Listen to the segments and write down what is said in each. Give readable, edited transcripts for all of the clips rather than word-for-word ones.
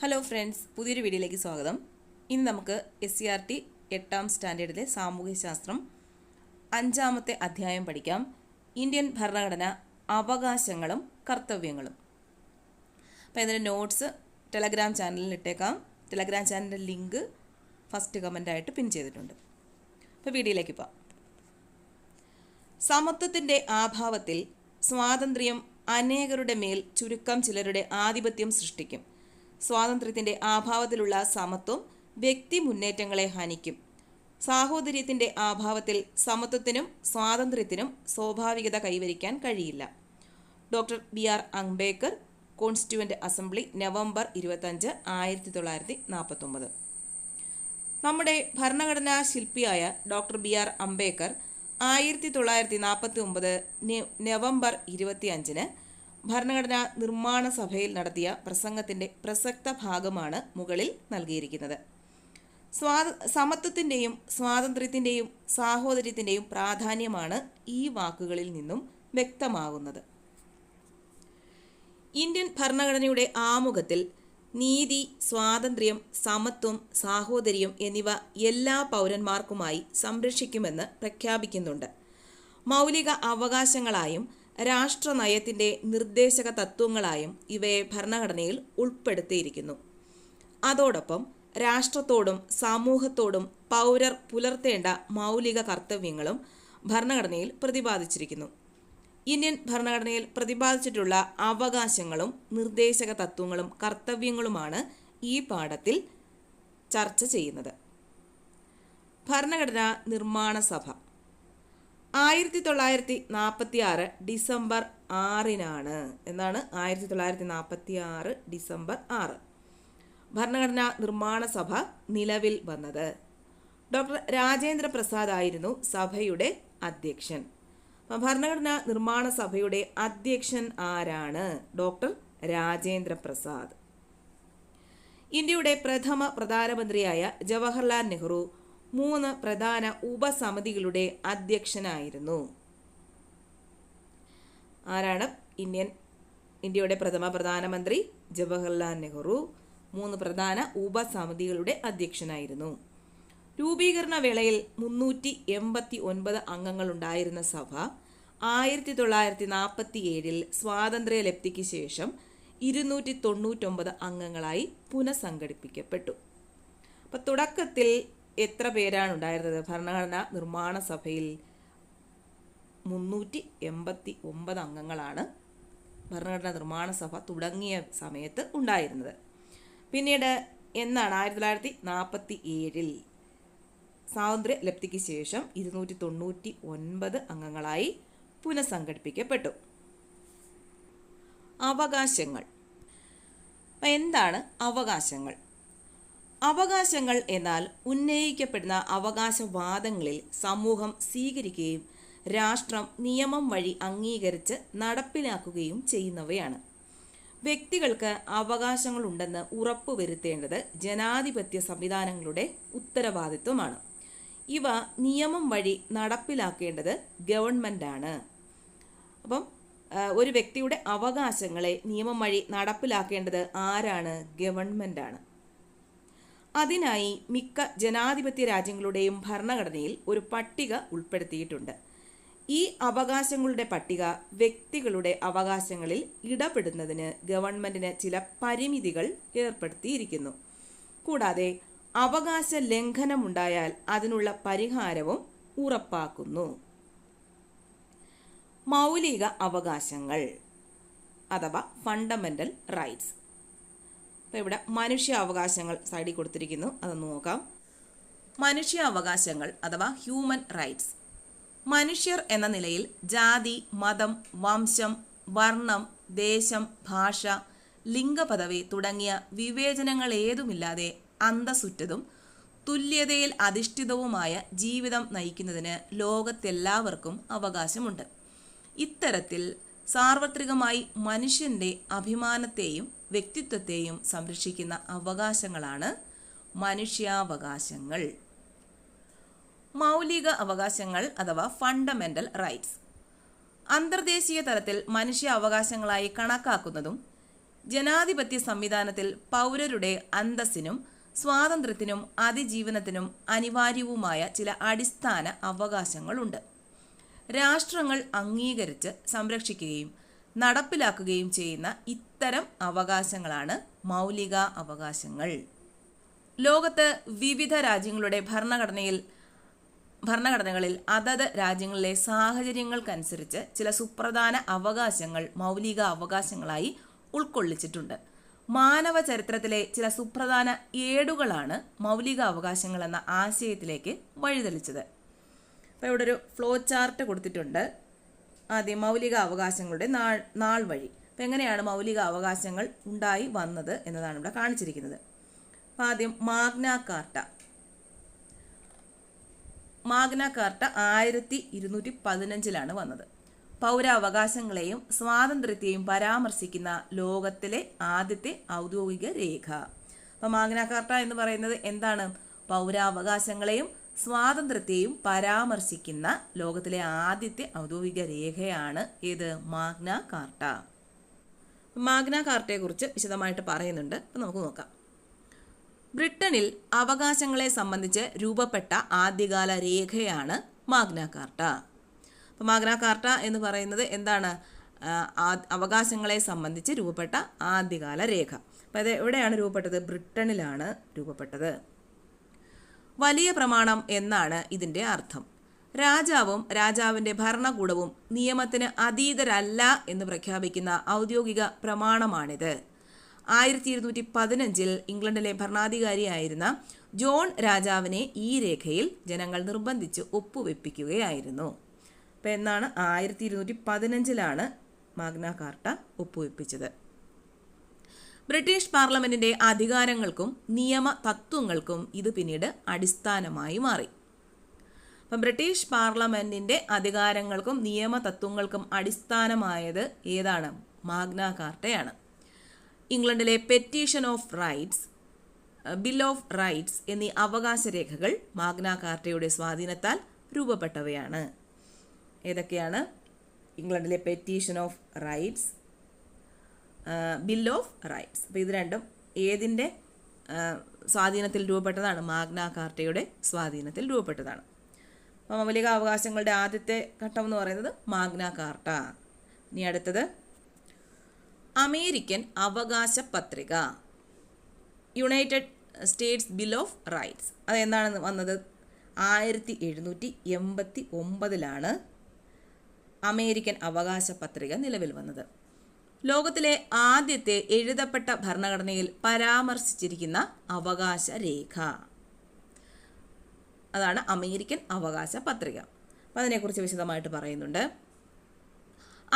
Hello friends, പുതിയൊരു വീഡിയോയിലേക്ക് സ്വാഗതം. ഇന്ന് നമുക്ക് SCERT 8ാം സ്റ്റാൻഡേർഡിലെ സാമൂഹ്യശാസ്ത്രം 5ാമത്തെ അധ്യായം പഠിക്കാം. ഇന്ത്യൻ ഭരണഘടന, അവകാശങ്ങളും കർത്തവ്യങ്ങളും. അപ്പോൾ ഇതിൻ്റെ നോട്ട്സ് ടെലഗ്രാം ചാനലിൽ ഇട്ടേക്കാം. ടെലഗ്രാം ചാനലിൻ്റെ ലിങ്ക് ഫസ്റ്റ് കമൻ്റായിട്ട് പിൻ ചെയ്തിട്ടുണ്ട്. അപ്പോൾ വീഡിയോയിലേക്ക് പോകാം. സമത്വത്തിൻ്റെ ആഭാവത്തിൽ സ്വാതന്ത്ര്യം അനേകരുടെ മേൽ ചുരുക്കം ചിലരുടെ ആധിപത്യം സൃഷ്ടിക്കും. സ്വാതന്ത്ര്യത്തിൻ്റെ ആഭാവത്തിലുള്ള സമത്വം വ്യക്തി മുന്നേറ്റങ്ങളെ ഹനിക്കും. സാഹോദര്യത്തിൻ്റെ ആഭാവത്തിൽ സമത്വത്തിനും സ്വാതന്ത്ര്യത്തിനും സ്വാഭാവികത കൈവരിക്കാൻ കഴിയില്ല. Doctor BR Ambedkar, constituent assembly, November 25, 1949. നമ്മുടെ ഭരണഘടനാ ശില്പിയായ ഡോക്ടർ BR അംബേദ്കർ 1949 നവംബർ 25 ഭരണഘടനാ നിർമ്മാണ സഭയിൽ നടത്തിയ പ്രസംഗത്തിൻ്റെ പ്രസക്ത ഭാഗമാണ് മുകളിൽ നൽകിയിരിക്കുന്നത്. സമത്വത്തിൻ്റെയും സ്വാതന്ത്ര്യത്തിൻ്റെയും സാഹോദര്യത്തിൻ്റെയും പ്രാധാന്യമാണ് ഈ വാക്കുകളിൽ നിന്നും വ്യക്തമാകുന്നത്. ഇന്ത്യൻ ഭരണഘടനയുടെ ആമുഖത്തിൽ നീതി, സ്വാതന്ത്ര്യം, സമത്വം, സാഹോദര്യം എന്നിവ എല്ലാ പൗരന്മാർക്കുമായി സംരക്ഷിക്കുമെന്ന് പ്രഖ്യാപിക്കുന്നുണ്ട്. മൗലിക അവകാശങ്ങളായും രാഷ്ട്രനയത്തിൻ്റെ നിർദ്ദേശക തത്വങ്ങളായും ഇവയെ ഭരണഘടനയിൽ ഉൾപ്പെടുത്തിയിരിക്കുന്നു. അതോടൊപ്പം രാഷ്ട്രത്തോടും സമൂഹത്തോടും പൗരർ പുലർത്തേണ്ട മൗലിക കർത്തവ്യങ്ങളും ഭരണഘടനയിൽ പ്രതിപാദിച്ചിരിക്കുന്നു. ഇന്ത്യൻ ഭരണഘടനയിൽ പ്രതിപാദിച്ചിട്ടുള്ള അവകാശങ്ങളും നിർദ്ദേശക തത്വങ്ങളും കർത്തവ്യങ്ങളുമാണ് ഈ പാഠത്തിൽ ചർച്ച ചെയ്യുന്നത്. ഭരണഘടനാ നിർമ്മാണ സഭ 1946 ഡിസംബർ 6 എന്നാണ് 1946 ഡിസംബർ 6 ഭരണഘടനാ നിർമ്മാണ സഭ നിലവിൽ വന്നത്. ഡോക്ടർ രാജേന്ദ്ര പ്രസാദ് ആയിരുന്നു സഭയുടെ അധ്യക്ഷൻ. ഭരണഘടനാ നിർമ്മാണ സഭയുടെ അധ്യക്ഷൻ ആരാണ്? ഡോക്ടർ രാജേന്ദ്ര പ്രസാദ്. ഇന്ത്യയുടെ പ്രഥമ പ്രധാനമന്ത്രിയായ ജവഹർലാൽ നെഹ്റു 3 പ്രധാന ഉപസമിതികളുടെ അധ്യക്ഷനായിരുന്നു. ആരാണ്? ഇന്ത്യയുടെ പ്രഥമ പ്രധാനമന്ത്രി ജവഹർലാൽ നെഹ്റു 3 പ്രധാന ഉപസമിതികളുടെ അധ്യക്ഷനായിരുന്നു. രൂപീകരണ വേളയിൽ 389 അംഗങ്ങളുണ്ടായിരുന്ന സഭ 1947 സ്വാതന്ത്ര്യലബ്ധിക്ക് ശേഷം 299 അംഗങ്ങളായി പുനഃസംഘടിപ്പിക്കപ്പെട്ടു. അപ്പം തുടക്കത്തിൽ എത്ര പേരാണ് ഉണ്ടായിരുന്നത്? ഭരണഘടനാ നിർമ്മാണ സഭയിൽ 389 അംഗങ്ങളാണ് ഭരണഘടനാ നിർമ്മാണ സഭ തുടങ്ങിയ സമയത്ത് ഉണ്ടായിരുന്നത്. പിന്നീട് എന്നാണ് 1947 സ്വാതന്ത്ര്യ ലബ്ധിക്ക് ശേഷം 299 അംഗങ്ങളായി പുനഃസംഘടിപ്പിക്കപ്പെട്ടു. അവകാശങ്ങൾ. എന്താണ് അവകാശങ്ങൾ? അവകാശങ്ങൾ എന്നാൽ ഉന്നയിക്കപ്പെടുന്ന അവകാശവാദങ്ങളിൽ സമൂഹം സ്വീകരിക്കുകയും രാഷ്ട്രം നിയമം വഴി അംഗീകരിച്ച് നടപ്പിലാക്കുകയും ചെയ്യുന്നവയാണ്. വ്യക്തികൾക്ക് അവകാശങ്ങളുണ്ടെന്ന് ഉറപ്പുവരുത്തേണ്ടത് ജനാധിപത്യ സംവിധാനങ്ങളുടെ ഉത്തരവാദിത്വമാണ്. ഇവ നിയമം വഴി നടപ്പിലാക്കേണ്ടത് ഗവൺമെൻറ്റാണ്. അപ്പം ഒരു വ്യക്തിയുടെ അവകാശങ്ങളെ നിയമം വഴി നടപ്പിലാക്കേണ്ടത് ആരാണ്? ഗവൺമെൻറ്റാണ്. അതിനായി മിക്ക ജനാധിപത്യ രാജ്യങ്ങളുടെയും ഭരണഘടനയിൽ ഒരു പട്ടിക ഉൾപ്പെടുത്തിയിട്ടുണ്ട്. ഈ അവകാശങ്ങളുടെ പട്ടിക വ്യക്തികളുടെ അവകാശങ്ങളിൽ ഇടപെടുന്നതിന് ഗവൺമെൻറ്റിന് ചില പരിമിതികൾ ഏർപ്പെടുത്തിയിരിക്കുന്നു. കൂടാതെ അവകാശ ലംഘനമുണ്ടായാൽ അതിനുള്ള പരിഹാരവും ഉറപ്പാക്കുന്നു. മൗലിക അവകാശങ്ങൾ അഥവാ ഫണ്ടമെൻ്റൽ റൈറ്റ്സ്. അപ്പോൾ ഇവിടെ മനുഷ്യാവകാശങ്ങൾ സൈഡിൽ കൊടുത്തിരിക്കുന്നു, അതൊന്ന് നോക്കാം. മനുഷ്യാവകാശങ്ങൾ അഥവാ ഹ്യൂമൻ റൈറ്റ്സ്. മനുഷ്യർ എന്ന നിലയിൽ ജാതി, മതം, വംശം, വർണ്ണം, ദേശം, ഭാഷ, ലിംഗപദവി തുടങ്ങിയ വിവേചനങ്ങൾ ഏതുമില്ലാതെ അന്തസ്സുറ്റതും തുല്യതയിൽ അധിഷ്ഠിതവുമായ ജീവിതം നയിക്കുന്നതിന് ലോകത്തെല്ലാവർക്കും അവകാശമുണ്ട്. ഇത്തരത്തിൽ സാർവത്രികമായി മനുഷ്യൻ്റെ അഭിമാനത്തെയും വ്യക്തിത്വത്തെയും സംരക്ഷിക്കുന്ന അവകാശങ്ങളാണ് മനുഷ്യാവകാശങ്ങൾ. മൗലിക അവകാശങ്ങൾ അഥവാ ഫണ്ടമെൻ്റൽ റൈറ്റ്സ്. അന്തർദേശീയ തലത്തിൽ മനുഷ്യ അവകാശങ്ങളായി കണക്കാക്കുന്നതും ജനാധിപത്യ സംവിധാനത്തിൽ പൗരരുടെ അന്തസ്സിനും സ്വാതന്ത്ര്യത്തിനും അതിജീവനത്തിനും അനിവാര്യവുമായ ചില അടിസ്ഥാന അവകാശങ്ങളുണ്ട്. രാഷ്ട്രങ്ങൾ അംഗീകരിച്ച് സംരക്ഷിക്കുകയും നടപ്പിലാക്കുകയും ചെയ്യുന്ന ഇത്തരം അവകാശങ്ങളാണ് മൗലിക അവകാശങ്ങൾ. ലോകത്ത് വിവിധ രാജ്യങ്ങളുടെ ഭരണഘടനകളിൽ അതത് രാജ്യങ്ങളിലെ സാഹചര്യങ്ങൾക്കനുസരിച്ച് ചില സുപ്രധാന അവകാശങ്ങൾ മൗലിക അവകാശങ്ങളായി ഉൾക്കൊള്ളിച്ചിട്ടുണ്ട്. മാനവ ചരിത്രത്തിലെ ചില സുപ്രധാന ഏടുകളാണ് മൗലിക അവകാശങ്ങൾ എന്ന ആശയത്തിലേക്ക് വഴിതെളിച്ചത്. അപ്പോൾ ഇവിടെ ഒരു ഫ്ലോ ചാർട്ട് കൊടുത്തിട്ടുണ്ട്. ആദ്യം മൗലിക അവകാശങ്ങളുടെ നാൾ വഴി. അപ്പം എങ്ങനെയാണ് മൗലിക അവകാശങ്ങൾ ഉണ്ടായി വന്നത് എന്നതാണ് ഇവിടെ കാണിച്ചിരിക്കുന്നത്. അപ്പം ആദ്യം മാഗ്ന കാർട്ട 1215 വന്നത്. പൗരാവകാശങ്ങളെയും സ്വാതന്ത്ര്യത്തെയും പരാമർശിക്കുന്ന ലോകത്തിലെ ആദ്യത്തെ ഔദ്യോഗിക രേഖ. അപ്പം മാഗ്ന കാർട്ട എന്ന് പറയുന്നത് എന്താണ്? പൗരാവകാശങ്ങളെയും സ്വാതന്ത്ര്യത്തെയും പരാമർശിക്കുന്ന ലോകത്തിലെ ആദ്യത്തെ ഔദ്യോഗിക രേഖയാണ് ഏത്? Magna Carta. മാഗ്ന കാർട്ടയെക്കുറിച്ച് വിശദമായിട്ട് പറയുന്നുണ്ട്. അപ്പം നമുക്ക് നോക്കാം. ബ്രിട്ടനിൽ അവകാശങ്ങളെ സംബന്ധിച്ച് രൂപപ്പെട്ട ആദ്യകാല രേഖയാണ് മാഗ്ന കാർട്ട. അപ്പം മാഗ്ന കാർട്ട എന്ന് പറയുന്നത് എന്താണ്? അവകാശങ്ങളെ സംബന്ധിച്ച് രൂപപ്പെട്ട ആദ്യകാല രേഖ. അപ്പം അത് എവിടെയാണ് രൂപപ്പെട്ടത്? ബ്രിട്ടനിലാണ് രൂപപ്പെട്ടത്. വലിയ പ്രമാണം എന്നാണ് ഇതിൻ്റെ അർത്ഥം. രാജാവും രാജാവിൻ്റെ ഭരണകൂടവും നിയമത്തിന് അതീതരല്ല എന്ന് പ്രഖ്യാപിക്കുന്ന ഔദ്യോഗിക പ്രമാണമാണിത്. 1215 ഇംഗ്ലണ്ടിലെ ഭരണാധികാരിയായിരുന്ന ജോൺ രാജാവിനെ ഈ രേഖയിൽ ജനങ്ങൾ നിർബന്ധിച്ച് ഒപ്പുവെപ്പിക്കുകയായിരുന്നു. അപ്പം എന്നാണ് 1215 മാഗ്ന കാർട്ട ഒപ്പുവെപ്പിച്ചത്. ബ്രിട്ടീഷ് പാർലമെന്റിന്റെ അധികാരങ്ങൾക്കും നിയമ തത്വങ്ങൾക്കും ഇത് പിന്നീട് അടിസ്ഥാനമായി മാറി. അപ്പം ബ്രിട്ടീഷ് പാർലമെന്റിന്റെ അധികാരങ്ങൾക്കും നിയമ തത്വങ്ങൾക്കും അടിസ്ഥാനമായത് ഏതാണ്? മാഗ്ന കാർട്ടയാണ്. ഇംഗ്ലണ്ടിലെ petition of rights, bill of rights എന്നീ അവകാശ രേഖകൾ മാഗ്ന കാർട്ടയുടെ സ്വാധീനത്താൽ രൂപപ്പെട്ടവയാണ്. ഏതൊക്കെയാണ്? ഇംഗ്ലണ്ടിലെ petition of rights, bill of rights. അപ്പോൾ ഇത് രണ്ടും ഏതിൻ്റെ സ്വാധീനത്തിൽ രൂപപ്പെട്ടതാണ്? മാഗ്ന കാർട്ടയുടെ സ്വാധീനത്തിൽ രൂപപ്പെട്ടതാണ്. അപ്പോൾ മൗലിക അവകാശങ്ങളുടെ ആദ്യത്തെ ഘട്ടം എന്ന് പറയുന്നത് മാഗ്ന കാർട്ട. ഇനി അടുത്തത് അമേരിക്കൻ അവകാശ പത്രിക, United States bill of rights. അതെന്താണ് വന്നത്? 1789 അമേരിക്കൻ അവകാശ പത്രിക നിലവിൽ വന്നത്. ലോകത്തിലെ ആദ്യത്തെ എഴുതപ്പെട്ട ഭരണഘടനയിൽ പരാമർശിച്ചിരിക്കുന്ന അവകാശ രേഖ അതാണ് അമേരിക്കൻ അവകാശ പത്രിക. അപ്പം അതിനെക്കുറിച്ച് വിശദമായിട്ട് പറയുന്നുണ്ട്.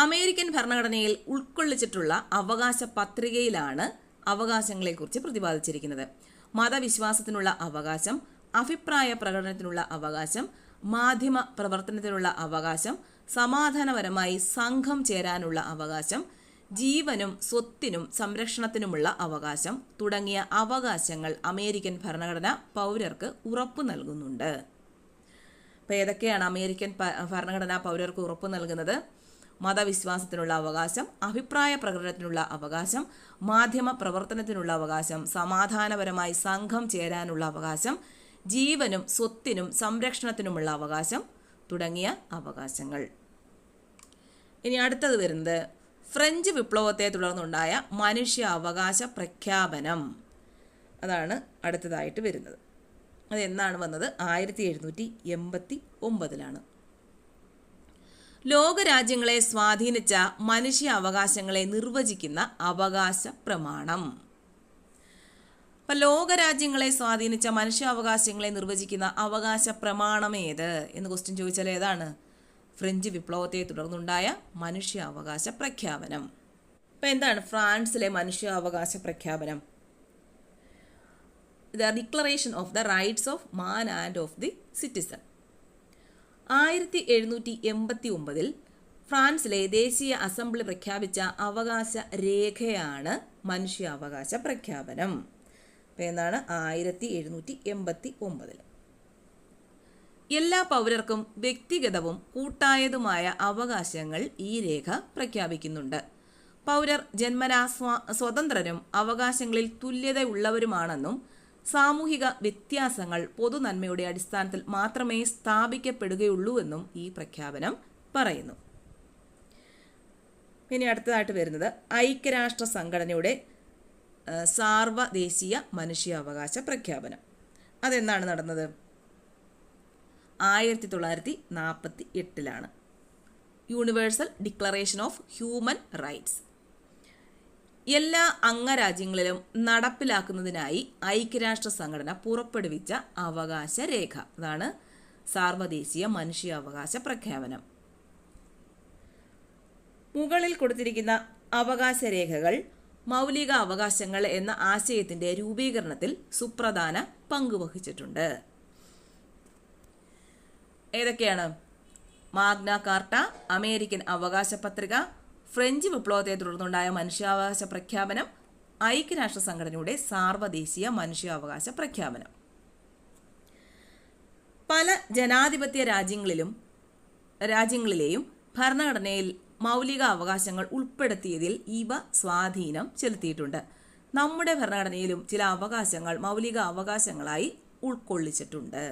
അമേരിക്കൻ ഭരണഘടനയിൽ ഉൾക്കൊള്ളിച്ചിട്ടുള്ള അവകാശ പത്രികയിലാണ് അവകാശങ്ങളെക്കുറിച്ച് പ്രതിപാദിച്ചിരിക്കുന്നത്. മതവിശ്വാസത്തിനുള്ള അവകാശം, അഭിപ്രായ പ്രകടനത്തിനുള്ള അവകാശം, മാധ്യമ പ്രവർത്തനത്തിനുള്ള അവകാശം, സമാധാനപരമായി സംഘം ചേരാനുള്ള അവകാശം, ജീവനും സ്വത്തിനും സംരക്ഷണത്തിനുമുള്ള അവകാശം തുടങ്ങിയ അവകാശങ്ങൾ അമേരിക്കൻ ഭരണഘടന പൗരർക്ക് ഉറപ്പു നൽകുന്നുണ്ട്. അപ്പോൾ ഏതൊക്കെയാണ് അമേരിക്കൻ ഭരണഘടന പൗരർക്ക് ഉറപ്പു നൽകുന്നത്? മതവിശ്വാസത്തിനുള്ള അവകാശം, അഭിപ്രായ പ്രകടനത്തിനുള്ള അവകാശം, മാധ്യമ പ്രവർത്തനത്തിനുള്ള അവകാശം, സമാധാനപരമായി സംഘം ചേരാനുള്ള അവകാശം, ജീവനും സ്വത്തിനും സംരക്ഷണത്തിനുമുള്ള അവകാശം തുടങ്ങിയ അവകാശങ്ങൾ. ഇനി അടുത്തത് വരുന്നത് ഫ്രഞ്ച് വിപ്ലവത്തെ തുടർന്നുണ്ടായ മനുഷ്യ അവകാശ പ്രഖ്യാപനം. അതാണ് അടുത്തതായിട്ട് വരുന്നത്. അതെന്നാണ് വന്നത്? 1789. ലോകരാജ്യങ്ങളെ സ്വാധീനിച്ച മനുഷ്യ അവകാശങ്ങളെ നിർവചിക്കുന്ന അവകാശ പ്രമാണം. അപ്പം ലോകരാജ്യങ്ങളെ സ്വാധീനിച്ച മനുഷ്യാവകാശങ്ങളെ നിർവചിക്കുന്ന അവകാശ പ്രമാണം ഏത് എന്ന് ക്വസ്റ്റ്യൻ ചോദിച്ചാൽ ഏതാണ്? ഫ്രഞ്ച് വിപ്ലവത്തെ തുടർന്നുണ്ടായ മനുഷ്യാവകാശ പ്രഖ്യാപനം. അപ്പം എന്താണ് ഫ്രാൻസിലെ മനുഷ്യാവകാശ പ്രഖ്യാപനം? The declaration of the rights of man and of the citizen. 1789 ഫ്രാൻസിലെ ദേശീയ അസംബ്ലി പ്രഖ്യാപിച്ച അവകാശ രേഖയാണ് മനുഷ്യാവകാശ പ്രഖ്യാപനം. അപ്പം എന്താണ്? 1789. എല്ലാ പൗരർക്കും വ്യക്തിഗതവും കൂട്ടായതുമായ അവകാശങ്ങൾ ഈ രേഖ പ്രഖ്യാപിക്കുന്നുണ്ട്. പൗരർ ജന്മനാ സ്വതന്ത്രരും അവകാശങ്ങളിൽ തുല്യതയുള്ളവരുമാണെന്നും സാമൂഹിക വ്യത്യാസങ്ങൾ പൊതുനന്മയുടെ അടിസ്ഥാനത്തിൽ മാത്രമേ സ്ഥാപിക്കപ്പെടുകയുള്ളൂവെന്നും ഈ പ്രഖ്യാപനം പറയുന്നു. ഇനി അടുത്തതായിട്ട് വരുന്നത് ഐക്യരാഷ്ട്ര സംഘടനയുടെ സാർവദേശീയ മനുഷ്യാവകാശ പ്രഖ്യാപനം. അതെന്നാണ് നടന്നത്? 1948 universal declaration of human rights. എല്ലാ അംഗരാജ്യങ്ങളിലും നടപ്പിലാക്കുന്നതിനായി ഐക്യരാഷ്ട്ര സംഘടന പുറപ്പെടുവിച്ച അവകാശ രേഖ. അതാണ് സാർവദേശീയ മനുഷ്യാവകാശ പ്രഖ്യാപനം. മുകളിൽ കൊടുത്തിരിക്കുന്ന അവകാശ രേഖകൾ മൗലിക അവകാശങ്ങൾ എന്ന ആശയത്തിന്റെ രൂപീകരണത്തിൽ സുപ്രധാന പങ്കുവഹിച്ചിട്ടുണ്ട്. ഏതൊക്കെയാണ്? മാഗ്ന കാർട്ട, അമേരിക്കൻ അവകാശ പത്രിക, ഫ്രഞ്ച് വിപ്ലവത്തെ തുടർന്നുണ്ടായ മനുഷ്യാവകാശ പ്രഖ്യാപനം, ഐക്യരാഷ്ട്ര സംഘടനയുടെ സാർവദേശീയ മനുഷ്യാവകാശ പ്രഖ്യാപനം. പല ജനാധിപത്യ രാജ്യങ്ങളിലെയും ഭരണഘടനയിൽ മൗലിക അവകാശങ്ങൾ ഉൾപ്പെടുത്തിയതിൽ ഇവ സ്വാധീനം ചെലുത്തിയിട്ടുണ്ട്. നമ്മുടെ ഭരണഘടനയിലും ചില അവകാശങ്ങൾ മൗലിക അവകാശങ്ങളായി ഉൾക്കൊള്ളിച്ചിട്ടുണ്ട്.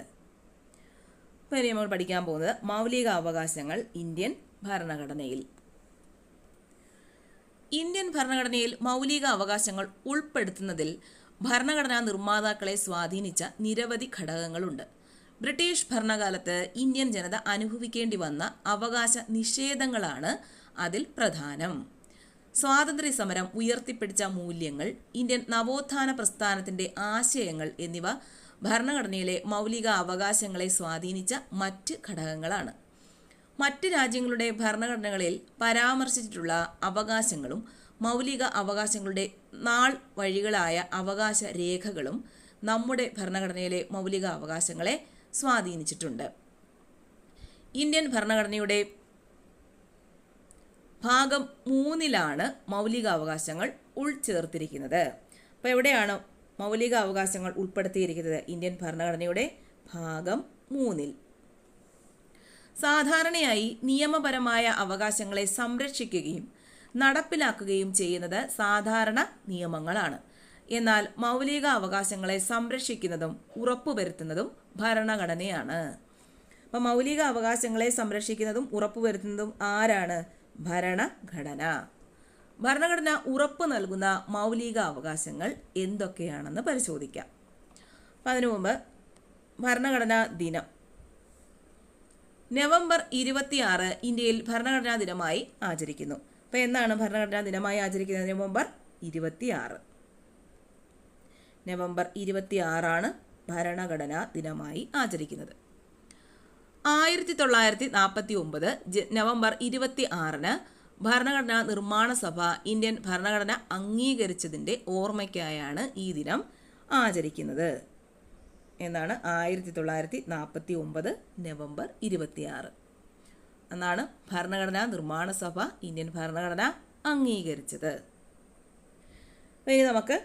ഇപ്പോൾ ഇനി നമ്മൾ പഠിക്കാൻ പോകുന്നത് മൗലിക അവകാശങ്ങൾ ഇന്ത്യൻ ഭരണഘടനയിൽ. ഇന്ത്യൻ ഭരണഘടനയിൽ മൗലിക അവകാശങ്ങൾ ഉൾപ്പെടുത്തുന്നതിൽ ഭരണഘടനാ നിർമ്മാതാക്കളെ സ്വാധീനിച്ച നിരവധി ഘടകങ്ങളുണ്ട്. ബ്രിട്ടീഷ് ഭരണകാലത്ത് ഇന്ത്യൻ ജനത അനുഭവിക്കേണ്ടി വന്ന അവകാശ നിഷേധങ്ങളാണ് അതിൽ പ്രധാനം. സ്വാതന്ത്ര്യ സമരം ഉയർത്തിപ്പിടിച്ച മൂല്യങ്ങൾ, ഇന്ത്യൻ നവോത്ഥാന പ്രസ്ഥാനത്തിന്റെ ആശയങ്ങൾ എന്നിവ ഭരണഘടനയിലെ മൗലിക അവകാശങ്ങളെ സ്വാധീനിച്ച മറ്റ് ഘടകങ്ങളാണ്. മറ്റ് രാജ്യങ്ങളുടെ ഭരണഘടനകളിൽ പരാമർശിച്ചിട്ടുള്ള അവകാശങ്ങളും മൗലിക അവകാശങ്ങളുടെ നാൾ വഴികളായ അവകാശ രേഖകളും നമ്മുടെ ഭരണഘടനയിലെ മൗലിക അവകാശങ്ങളെ സ്വാധീനിച്ചിട്ടുണ്ട്. ഇന്ത്യൻ ഭരണഘടനയുടെ ഭാഗം 3 മൗലിക അവകാശങ്ങൾ ഉൾച്ചേർത്തിരിക്കുന്നത്. അപ്പോൾ എവിടെയാണ് മൗലിക അവകാശങ്ങൾ ഉൾപ്പെടുത്തിയിരിക്കുന്നത്? ഇന്ത്യൻ ഭരണഘടനയുടെ ഭാഗം 3. സാധാരണയായി നിയമപരമായ അവകാശങ്ങളെ സംരക്ഷിക്കുകയും നടപ്പിലാക്കുകയും ചെയ്യുന്നത് സാധാരണ നിയമങ്ങളാണ്. എന്നാൽ മൗലിക അവകാശങ്ങളെ സംരക്ഷിക്കുന്നതും ഉറപ്പുവരുത്തുന്നതും ഭരണഘടനയാണ്. അപ്പം മൗലിക അവകാശങ്ങളെ സംരക്ഷിക്കുന്നതും ഉറപ്പുവരുത്തുന്നതും ആരാണ്? ഭരണഘടന. ഭരണഘടന ഉറപ്പ് നൽകുന്ന മൗലിക അവകാശങ്ങൾ എന്തൊക്കെയാണെന്ന് പരിശോധിക്കാം. അപ്പം അതിനു മുമ്പ് ഭരണഘടനാ ദിനം നവംബർ 26 ഇന്ത്യയിൽ ഭരണഘടനാ ദിനമായി ആചരിക്കുന്നു. അപ്പം എന്നാണ് ഭരണഘടനാ ദിനമായി ആചരിക്കുന്നത്? നവംബർ 26. നവംബർ 26 ഭരണഘടനാ ദിനമായി ആചരിക്കുന്നത്. 1949 നവംബർ 26 ഭരണഘടനാ നിർമ്മാണ സഭ ഇന്ത്യൻ ഭരണഘടന അംഗീകരിച്ചതിൻ്റെ ഓർമ്മയ്ക്കായാണ് ഈ ദിനം ആചരിക്കുന്നത്. എന്നാണ് 1949 നവംബർ 26 എന്നാണ് ഭരണഘടനാ നിർമ്മാണ സഭ ഇന്ത്യൻ ഭരണഘടന അംഗീകരിച്ചത്. ഇനി നമുക്ക്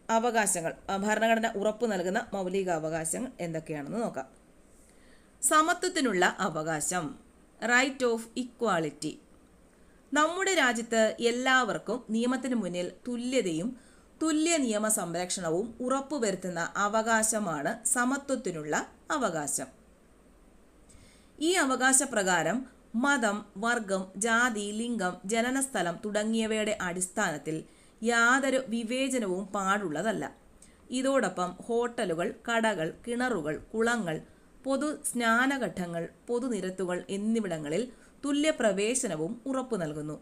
അവകാശങ്ങൾ, ഭരണഘടന ഉറപ്പു നൽകുന്ന മൗലിക അവകാശങ്ങൾ എന്തൊക്കെയാണെന്ന് നോക്കാം. സമത്വത്തിനുള്ള അവകാശം, റൈറ്റ് ഓഫ് ഇക്വാളിറ്റി. നമ്മുടെ രാജ്യത്ത് എല്ലാവർക്കും നിയമത്തിന് മുന്നിൽ തുല്യതയും തുല്യ നിയമ സംരക്ഷണവും ഉറപ്പുവരുത്തുന്ന അവകാശമാണ് സമത്വത്തിനുള്ള അവകാശം. ഈ അവകാശപ്രകാരം മതം, വർഗം, ജാതി, ലിംഗം, ജനനസ്ഥലം തുടങ്ങിയവയുടെ അടിസ്ഥാനത്തിൽ യാതൊരു വിവേചനവും പാടുള്ളതല്ല. ഇതോടൊപ്പം ഹോട്ടലുകൾ, കടകൾ, കിണറുകൾ, കുളങ്ങൾ, പൊതു സ്നാനഘട്ടങ്ങൾ, പൊതുനിരത്തുകൾ എന്നിവിടങ്ങളിൽ തുല്യപ്രവേശനവും ഉറപ്പു നൽകുന്നു.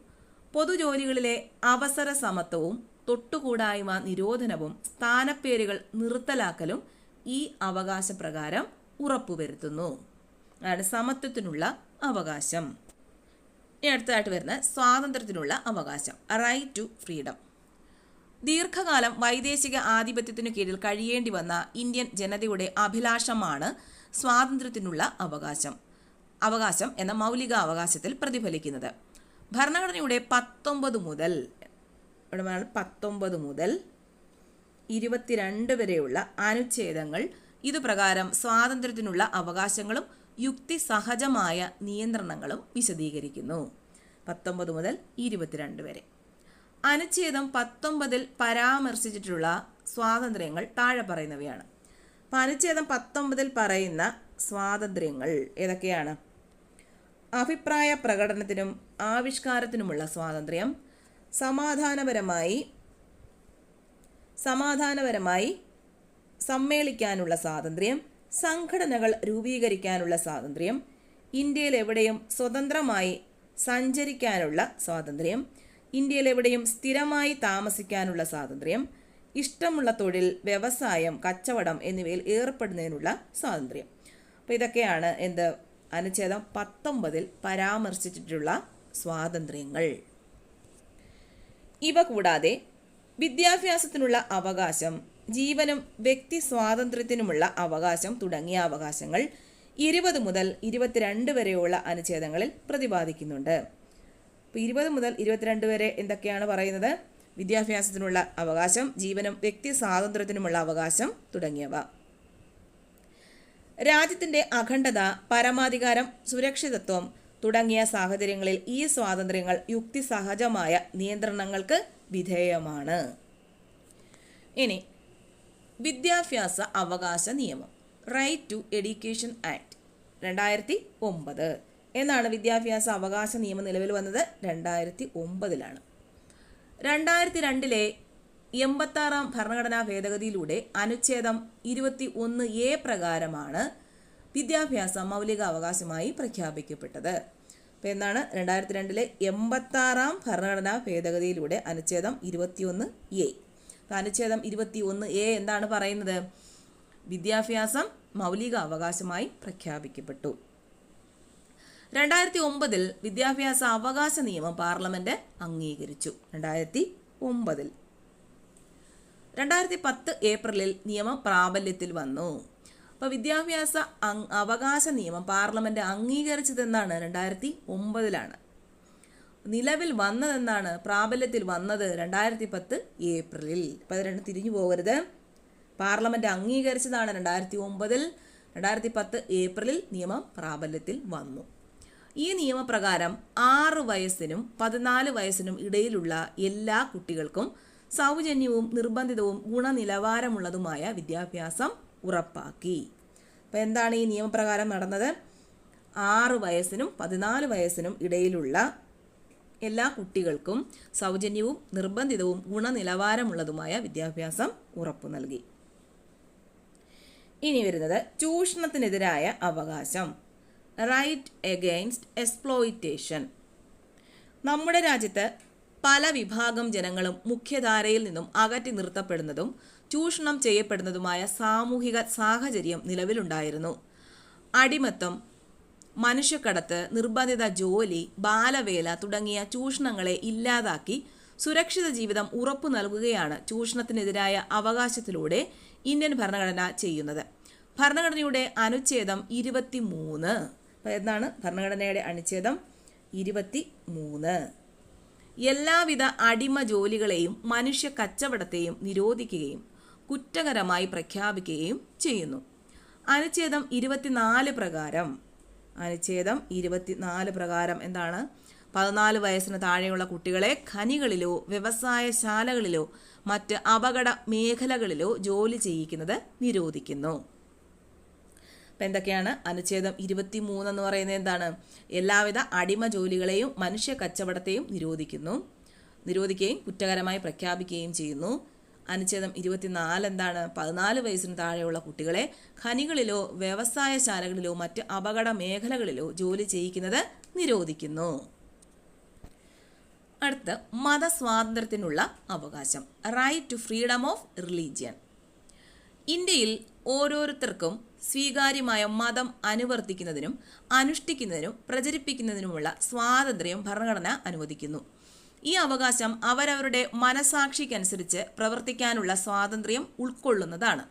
പൊതുജോലികളിലെ അവസര സമത്വവും തൊട്ടുകൂടായ്മ നിരോധനവും സ്ഥാനപ്പേരുകൾ നിർത്തലാക്കലും ഈ അവകാശപ്രകാരം ഉറപ്പുവരുത്തുന്നു. അതാണ് സമത്വത്തിനുള്ള അവകാശം. ഇനി അടുത്തതായിട്ട് വരുന്ന സ്വാതന്ത്ര്യത്തിനുള്ള അവകാശം, റൈറ്റ് ടു ഫ്രീഡം. ദീർഘകാലം വൈദേശിക ആധിപത്യത്തിനു കീഴിൽ കഴിയേണ്ടി വന്ന ഇന്ത്യൻ ജനതയുടെ അഭിലാഷമാണ് സ്വാതന്ത്ര്യത്തിനുള്ള അവകാശം എന്ന മൗലിക അവകാശത്തിൽ പ്രതിഫലിക്കുന്നത്. ഭരണഘടനയുടെ 19 മുതൽ 22 വരെയുള്ള അനുച്ഛേദങ്ങൾ ഇതുപ്രകാരം സ്വാതന്ത്ര്യത്തിനുള്ള അവകാശങ്ങളും യുക്തിസഹജമായ നിയന്ത്രണങ്ങളും വിശദീകരിക്കുന്നു. 19 മുതൽ 22 വരെ. അനുച്ഛേദം 19 പരാമർശിച്ചിട്ടുള്ള സ്വാതന്ത്ര്യങ്ങൾ താഴെ പറയുന്നവയാണ്. അപ്പം അനുച്ഛേദം 19 പറയുന്ന സ്വാതന്ത്ര്യങ്ങൾ ഏതൊക്കെയാണ്? അഭിപ്രായ പ്രകടനത്തിനും ആവിഷ്കാരത്തിനുമുള്ള സ്വാതന്ത്ര്യം, സമാധാനപരമായി സമ്മേളിക്കാനുള്ള സ്വാതന്ത്ര്യം, സംഘടനകൾ രൂപീകരിക്കാനുള്ള സ്വാതന്ത്ര്യം, ഇന്ത്യയിൽ എവിടെയും സ്വതന്ത്രമായി സഞ്ചരിക്കാനുള്ള സ്വാതന്ത്ര്യം, ഇന്ത്യയിൽ എവിടെയും സ്ഥിരമായി താമസിക്കാനുള്ള സ്വാതന്ത്ര്യം, ഇഷ്ടമുള്ള തൊഴിൽ, വ്യവസായം, കച്ചവടം എന്നിവയിൽ ഏർപ്പെടുന്നതിനുള്ള സ്വാതന്ത്ര്യം. അപ്പോൾ ഇതൊക്കെയാണ് അനുച്ഛേദം 19 പരാമർശിച്ചിട്ടുള്ള സ്വാതന്ത്ര്യങ്ങൾ. ഇവ കൂടാതെ വിദ്യാഭ്യാസത്തിനുള്ള അവകാശം, ജീവനും വ്യക്തി സ്വാതന്ത്ര്യത്തിനുമുള്ള അവകാശം തുടങ്ങിയ അവകാശങ്ങൾ 20 മുതൽ 22 വരെയുള്ള അനുച്ഛേദങ്ങളിൽ പ്രതിപാദിക്കുന്നുണ്ട്. അപ്പോൾ 20 മുതൽ 22 വരെ എന്തൊക്കെയാണ് പറയുന്നത്? വിദ്യാഭ്യാസത്തിനുള്ള അവകാശം, ജീവനും വ്യക്തി സ്വാതന്ത്ര്യത്തിനുമുള്ള അവകാശം തുടങ്ങിയവ. രാജ്യത്തിൻ്റെ അഖണ്ഡത, പരമാധികാരം, സുരക്ഷിതത്വം തുടങ്ങിയ സാഹചര്യങ്ങളിൽ ഈ സ്വാതന്ത്ര്യങ്ങൾ യുക്തിസഹജമായ നിയന്ത്രണങ്ങൾക്ക് വിധേയമാണ്. ഇനി വിദ്യാഭ്യാസ അവകാശ നിയമം, റൈറ്റ് ടു എഡ്യൂക്കേഷൻ ആക്ട് 2009 എന്നാണ് വിദ്യാഭ്യാസ അവകാശ നിയമം നിലവിൽ വന്നത്. 2009 2002 86 ഭരണഘടനാ ഭേദഗതിയിലൂടെ അനുച്ഛേദം 21A പ്രകാരമാണ് വിദ്യാഭ്യാസം മൗലിക അവകാശമായി പ്രഖ്യാപിക്കപ്പെട്ടത്. അപ്പോൾ എന്നാണ് 2002 86 ഭരണഘടനാ ഭേദഗതിയിലൂടെ അനുച്ഛേദം 21A. അപ്പോൾ അനുച്ഛേദം 21A എന്താണ് പറയുന്നത്? വിദ്യാഭ്യാസം മൗലിക അവകാശമായി പ്രഖ്യാപിക്കപ്പെട്ടു. 2009 വിദ്യാഭ്യാസ അവകാശ നിയമം പാർലമെന്റ് അംഗീകരിച്ചു. 2009 2010 ഏപ്രിലിൽ നിയമം പ്രാബല്യത്തിൽ വന്നു. അപ്പോൾ വിദ്യാഭ്യാസ അവകാശ നിയമം പാർലമെന്റ് അംഗീകരിച്ചതെന്നാണ് 2009 നിലവിൽ വന്നതെന്നാണ് പ്രാബല്യത്തിൽ വന്നത് 2010 ഏപ്രിലിൽ. അപ്പോൾ അത് രണ്ടും തിരിഞ്ഞു പോകരുത്. പാർലമെന്റ് അംഗീകരിച്ചതാണ് 2009, 2010 ഏപ്രിലിൽ നിയമം പ്രാബല്യത്തിൽ വന്നു. ഈ നിയമപ്രകാരം 6 വയസ്സിനും 14 വയസ്സിനും ഇടയിലുള്ള എല്ലാ കുട്ടികൾക്കും സൗജന്യവും നിർബന്ധിതവും ഗുണനിലവാരമുള്ളതുമായ വിദ്യാഭ്യാസം ഉറപ്പാക്കി. അപ്പോൾ എന്താണ് ഈ നിയമപ്രകാരം നടന്നത്? 6 വയസ്സിനും 14 വയസ്സിനും ഇടയിലുള്ള എല്ലാ കുട്ടികൾക്കും സൗജന്യവും നിർബന്ധിതവും ഗുണനിലവാരമുള്ളതുമായ വിദ്യാഭ്യാസം ഉറപ്പു നൽകി. ഇനി വരുന്നത് ചൂഷണത്തിനെതിരായ അവകാശം, റൈറ്റ് എഗെയിൻസ്റ്റ് എക്സ്പ്ലോയിറ്റേഷൻ. നമ്മുടെ രാജ്യത്ത് പല വിഭാഗം ജനങ്ങളും മുഖ്യധാരയിൽ നിന്നും അകറ്റി നിർത്തപ്പെടുന്നതും ചൂഷണം ചെയ്യപ്പെടുന്നതുമായ സാമൂഹിക സാഹചര്യം നിലവിലുണ്ടായിരുന്നു. അടിമത്തം, മനുഷ്യക്കടത്ത്, നിർബന്ധിത ജോലി, ബാലവേല തുടങ്ങിയ ചൂഷണങ്ങളെ ഇല്ലാതാക്കി സുരക്ഷിത ജീവിതം ഉറപ്പു നൽകുകയാണ് ചൂഷണത്തിനെതിരായ അവകാശത്തിലൂടെ ഇന്ത്യൻ ഭരണഘടന ചെയ്യുന്നത്. ഭരണഘടനയുടെ അനുച്ഛേദം 23 എന്നാണ് ഭരണഘടനയുടെ അനുച്ഛേദം 23 എല്ലാവിധ അടിമ ജോലികളെയും മനുഷ്യ കച്ചവടത്തെയും നിരോധിക്കുകയും കുറ്റകരമായി പ്രഖ്യാപിക്കുകയും ചെയ്യുന്നു. അനുച്ഛേദം 24 പ്രകാരം എന്താണ്? 14 വയസ്സിന് താഴെയുള്ള കുട്ടികളെ ഖനികളിലോ വ്യവസായശാലകളിലോ മറ്റ് അപകട മേഖലകളിലോ ജോലി ചെയ്യിക്കുന്നത് നിരോധിക്കുന്നു. അപ്പം എന്തൊക്കെയാണ് അനുച്ഛേദം 23 എന്ന് പറയുന്നത്? എന്താണ്? എല്ലാവിധ അടിമ ജോലികളെയും മനുഷ്യ കച്ചവടത്തെയും നിരോധിക്കുകയും കുറ്റകരമായി പ്രഖ്യാപിക്കുകയും ചെയ്യുന്നു. അനുച്ഛേദം 24 എന്താണ്? 14 വയസ്സിന് താഴെയുള്ള കുട്ടികളെ ഖനികളിലോ വ്യവസായശാലകളിലോ മറ്റ് അപകട മേഖലകളിലോ ജോലി ചെയ്യിക്കുന്നത് നിരോധിക്കുന്നു. അടുത്ത് മതസ്വാതന്ത്ര്യത്തിനുള്ള അവകാശം, right to freedom of religion. ഇന്ത്യയിൽ ഓരോരുത്തർക്കും സ്വീകാര്യമായ മതം അനുവർത്തിക്കുന്നതിനും അനുഷ്ഠിക്കുന്നതിനും പ്രചരിപ്പിക്കുന്നതിനുമുള്ള സ്വാതന്ത്ര്യം ഭരണഘടന അനുവദിക്കുന്നു. ഈ അവകാശം അവരവരുടെ മനസാക്ഷിക്കനുസരിച്ച് പ്രവർത്തിക്കാനുള്ള സ്വാതന്ത്ര്യം ഉൾക്കൊള്ളുന്നതാണ്.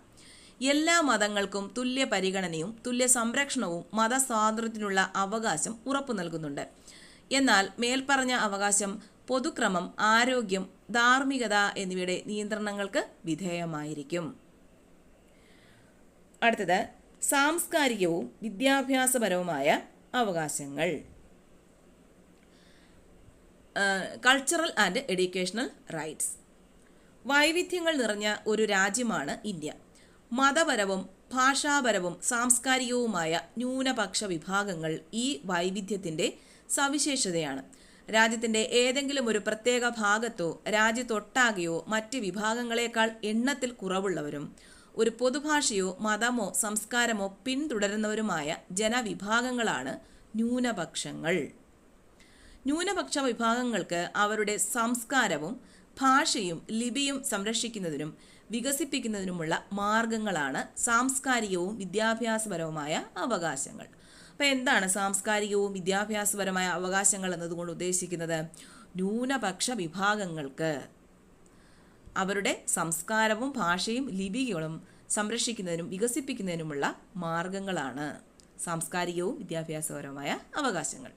എല്ലാ മതങ്ങൾക്കും തുല്യ പരിഗണനയും തുല്യ സംരക്ഷണവും മതസ്വാതന്ത്ര്യത്തിനുള്ള അവകാശം ഉറപ്പു നൽകുന്നുണ്ട്. എന്നാൽ മേൽപ്പറഞ്ഞ അവകാശം പൊതുക്രമം, ആരോഗ്യം, ധാർമ്മികത എന്നിവയുടെ നിയന്ത്രണങ്ങൾക്ക് വിധേയമായിരിക്കും. അടുത്തത് സാംസ്കാരികവും വിദ്യാഭ്യാസപരവുമായ അവകാശങ്ങൾ. Cultural and educational rights. വൈവിധ്യങ്ങൾ നിറഞ്ഞ ഒരു രാജ്യമാണ് ഇന്ത്യ. മതപരവും ഭാഷാപരവും സാംസ്കാരികവുമായ ന്യൂനപക്ഷ വിഭാഗങ്ങൾ ഈ വൈവിധ്യത്തിൻ്റെ സവിശേഷതയാണ്. രാജ്യത്തിൻ്റെ ഏതെങ്കിലും ഒരു പ്രത്യേക ഭാഗത്തോ രാജ്യത്തൊട്ടാകെയോ മറ്റ് വിഭാഗങ്ങളെക്കാൾ എണ്ണത്തിൽ കുറവുള്ളവരും ഒരു പൊതുഭാഷയോ മതമോ സംസ്കാരമോ പിന്തുടരുന്നവരുമായ ജനവിഭാഗങ്ങളാണ് ന്യൂനപക്ഷങ്ങൾ. ന്യൂനപക്ഷ വിഭാഗങ്ങൾക്ക് അവരുടെ സംസ്കാരവും ഭാഷയും ലിപിയും സംരക്ഷിക്കുന്നതിനും വികസിപ്പിക്കുന്നതിനുമുള്ള മാർഗങ്ങളാണ് സാംസ്കാരികവും വിദ്യാഭ്യാസപരവുമായ അവകാശങ്ങൾ. അപ്പോൾ എന്താണ് സാംസ്കാരികവും വിദ്യാഭ്യാസപരമായ അവകാശങ്ങൾ എന്നതുകൊണ്ട് ഉദ്ദേശിക്കുന്നത്? ന്യൂനപക്ഷ വിഭാഗങ്ങൾക്ക് അവരുടെ സംസ്കാരവും ഭാഷയും ലിപികളും സംരക്ഷിക്കുന്നതിനും വികസിപ്പിക്കുന്നതിനുമുള്ള മാർഗങ്ങളാണ് സാംസ്കാരികവും വിദ്യാഭ്യാസപരമായ അവകാശങ്ങൾ.